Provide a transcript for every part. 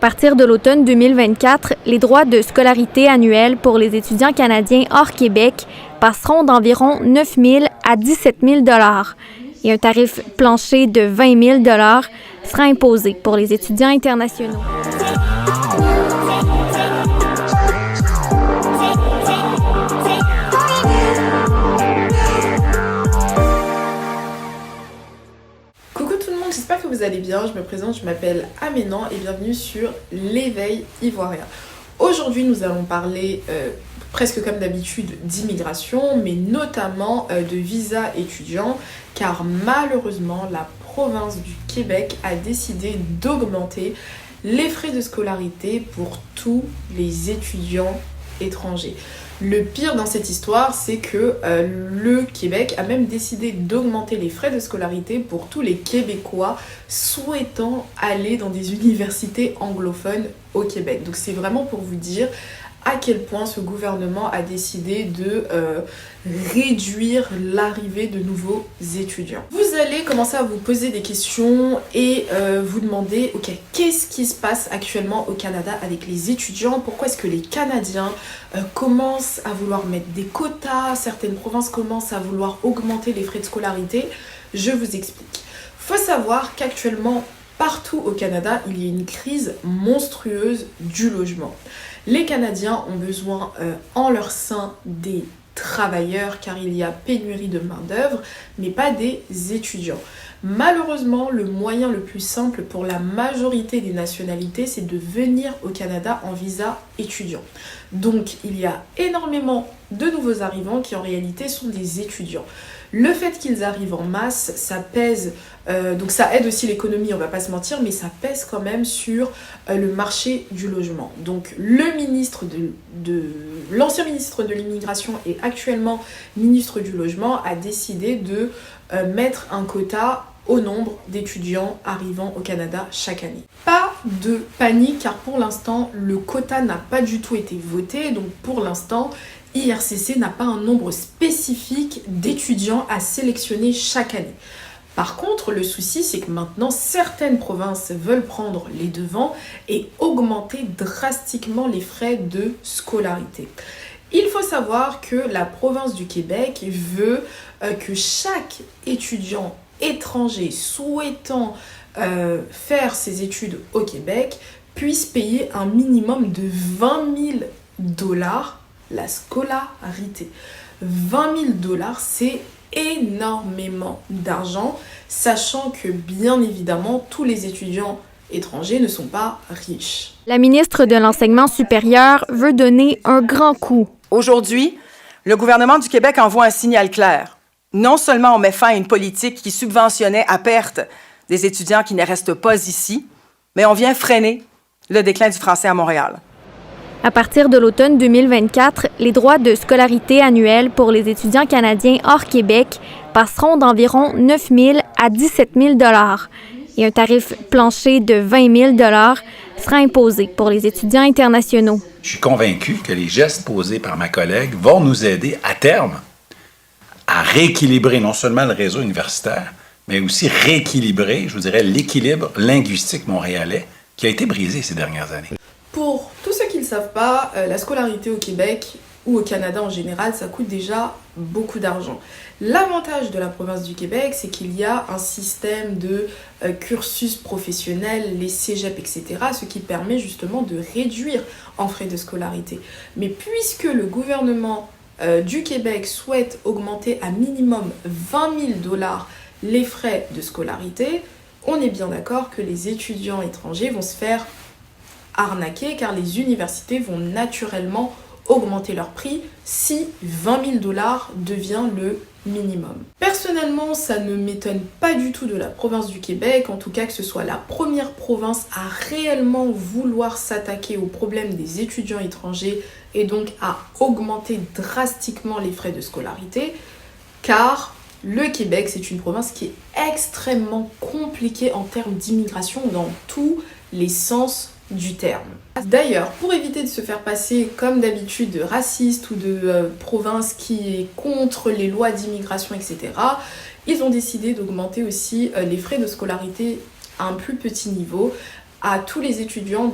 partir de l'automne 2024, les droits de scolarité annuels pour les étudiants canadiens hors Québec passeront d'environ 9 000 à 17 000 et un tarif plancher de 20 000 sera imposé pour les étudiants internationaux. J'espère que vous allez bien, je me présente, je m'appelle Aménan et bienvenue sur l'éveil ivoirien. Aujourd'hui nous allons parler presque comme d'habitude d'immigration, mais notamment de visa étudiant, car malheureusement la province du Québec a décidé d'augmenter les frais de scolarité pour tous les étudiants étrangers. Le pire dans cette histoire, c'est que le Québec a même décidé d'augmenter les frais de scolarité pour tous les Québécois souhaitant aller dans des universités anglophones au Québec. Donc c'est vraiment pour vous dire à quel point ce gouvernement a décidé de réduire l'arrivée de nouveaux étudiants. Vous allez commencer à vous poser des questions et vous demander, ok, qu'est-ce qui se passe actuellement au Canada avec les étudiants? Pourquoi est-ce que les Canadiens commencent à vouloir mettre des quotas? Certaines provinces commencent à vouloir augmenter les frais de scolarité. Je vous explique. Faut savoir qu'actuellement, partout au Canada, il y a une crise monstrueuse du logement. Les Canadiens ont besoin en leur sein des travailleurs car il y a pénurie de main-d'œuvre, mais pas des étudiants. Malheureusement, le moyen le plus simple pour la majorité des nationalités, c'est de venir au Canada en visa étudiant. Donc, il y a énormément de nouveaux arrivants qui en réalité sont des étudiants. Le fait qu'ils arrivent en masse, ça pèse, donc ça aide aussi l'économie, on va pas se mentir, mais ça pèse quand même sur le marché du logement. Donc l'ancien ministre de l'immigration et actuellement ministre du logement a décidé de mettre un quota au nombre d'étudiants arrivant au Canada chaque année. Pas de panique car pour l'instant le quota n'a pas du tout été voté, donc pour l'instant IRCC n'a pas un nombre spécifique d'étudiants à sélectionner chaque année. Par contre, le souci, c'est que maintenant, certaines provinces veulent prendre les devants et augmenter drastiquement les frais de scolarité. Il faut savoir que la province du Québec veut que chaque étudiant étranger souhaitant faire ses études au Québec puisse payer un minimum de 20 000 $ la scolarité. 20 000 $, c'est énormément d'argent, sachant que bien évidemment, tous les étudiants étrangers ne sont pas riches. La ministre de l'Enseignement supérieur veut donner un grand coup. Aujourd'hui, le gouvernement du Québec envoie un signal clair. Non seulement on met fin à une politique qui subventionnait à perte des étudiants qui ne restent pas ici, mais on vient freiner le déclin du français à Montréal. À partir de l'automne 2024, les droits de scolarité annuels pour les étudiants canadiens hors Québec passeront d'environ 9 000 à 17 000 et un tarif plancher de 20 000 sera imposé pour les étudiants internationaux. Je suis convaincu que les gestes posés par ma collègue vont nous aider à terme à rééquilibrer non seulement le réseau universitaire, mais aussi rééquilibrer, je vous dirais, l'équilibre linguistique montréalais qui a été brisé ces dernières années. Pour tous ceux qui ne le savent pas, la scolarité au Québec ou au Canada en général, ça coûte déjà beaucoup d'argent. L'avantage de la province du Québec, c'est qu'il y a un système de cursus professionnel, les cégeps, etc., ce qui permet justement de réduire en frais de scolarité. Mais puisque le gouvernement du Québec souhaite augmenter à minimum 20 000 $ les frais de scolarité, on est bien d'accord que les étudiants étrangers vont se faire arnaquer car les universités vont naturellement augmenter leur prix si 20 000 $ devient le minimum. Personnellement, ça ne m'étonne pas du tout de la province du Québec, en tout cas que ce soit la première province à réellement vouloir s'attaquer au problème des étudiants étrangers et donc à augmenter drastiquement les frais de scolarité, car le Québec, c'est une province qui est extrêmement compliquée en termes d'immigration dans tous les sens du terme. D'ailleurs, pour éviter de se faire passer comme d'habitude de raciste ou de province qui est contre les lois d'immigration, etc., ils ont décidé d'augmenter aussi les frais de scolarité à un plus petit niveau à tous les étudiants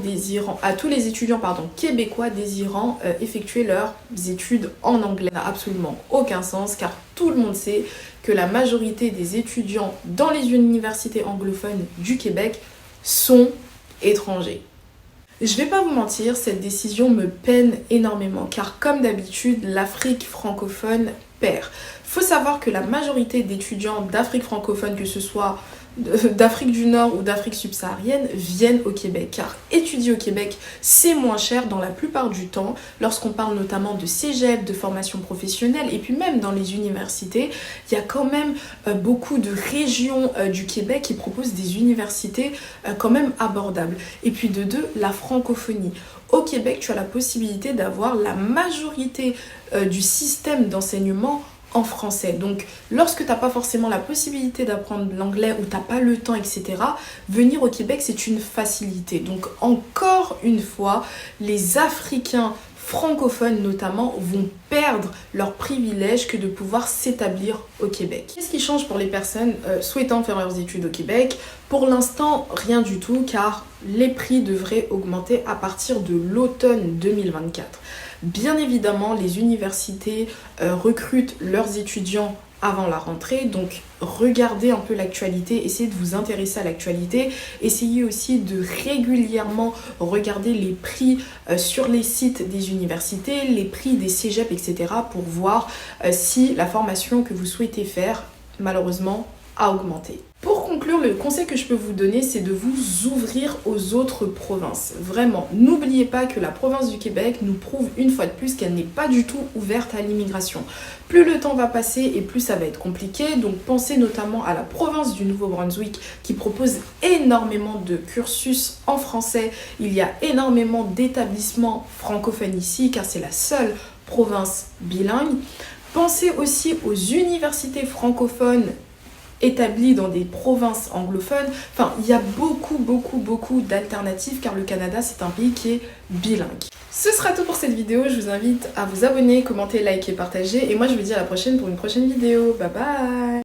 québécois désirant effectuer leurs études en anglais. Ça n'a absolument aucun sens car tout le monde sait que la majorité des étudiants dans les universités anglophones du Québec sont étrangers. Je vais pas vous mentir, cette décision me peine énormément car comme d'habitude, l'Afrique francophone perd. Faut savoir que la majorité d'étudiants d'Afrique francophone, que ce soit d'Afrique du Nord ou d'Afrique subsaharienne, viennent au Québec car étudier au Québec c'est moins cher dans la plupart du temps lorsqu'on parle notamment de cégep, de formation professionnelle et puis même dans les universités il y a quand même beaucoup de régions du Québec qui proposent des universités quand même abordables et puis de deux, la francophonie. Au Québec tu as la possibilité d'avoir la majorité du système d'enseignement en français. Donc, lorsque tu n'as pas forcément la possibilité d'apprendre l'anglais ou tu n'as pas le temps, etc., venir au Québec, c'est une facilité. Donc, encore une fois, les Africains francophones notamment vont perdre leur privilège que de pouvoir s'établir au Québec. Qu'est-ce qui change pour les personnes souhaitant faire leurs études au Québec? Pour l'instant, rien du tout, car les prix devraient augmenter à partir de l'automne 2024. Bien évidemment, les universités recrutent leurs étudiants avant la rentrée, donc regardez un peu l'actualité, essayez de vous intéresser à l'actualité, essayez aussi de régulièrement regarder les prix sur les sites des universités, les prix des cégeps, etc. pour voir si la formation que vous souhaitez faire, malheureusement, a augmenté. Pour conclure, le conseil que je peux vous donner, c'est de vous ouvrir aux autres provinces. Vraiment, n'oubliez pas que la province du Québec nous prouve une fois de plus qu'elle n'est pas du tout ouverte à l'immigration. Plus le temps va passer et plus ça va être compliqué, donc pensez notamment à la province du Nouveau-Brunswick qui propose énormément de cursus en français. Il y a énormément d'établissements francophones ici car c'est la seule province bilingue. Pensez aussi aux universités francophones établis dans des provinces anglophones. Enfin, il y a beaucoup d'alternatives car le Canada, c'est un pays qui est bilingue. Ce sera tout pour cette vidéo. Je vous invite à vous abonner, commenter, liker, partager. Et moi, je vous dis à la prochaine pour une prochaine vidéo. Bye bye!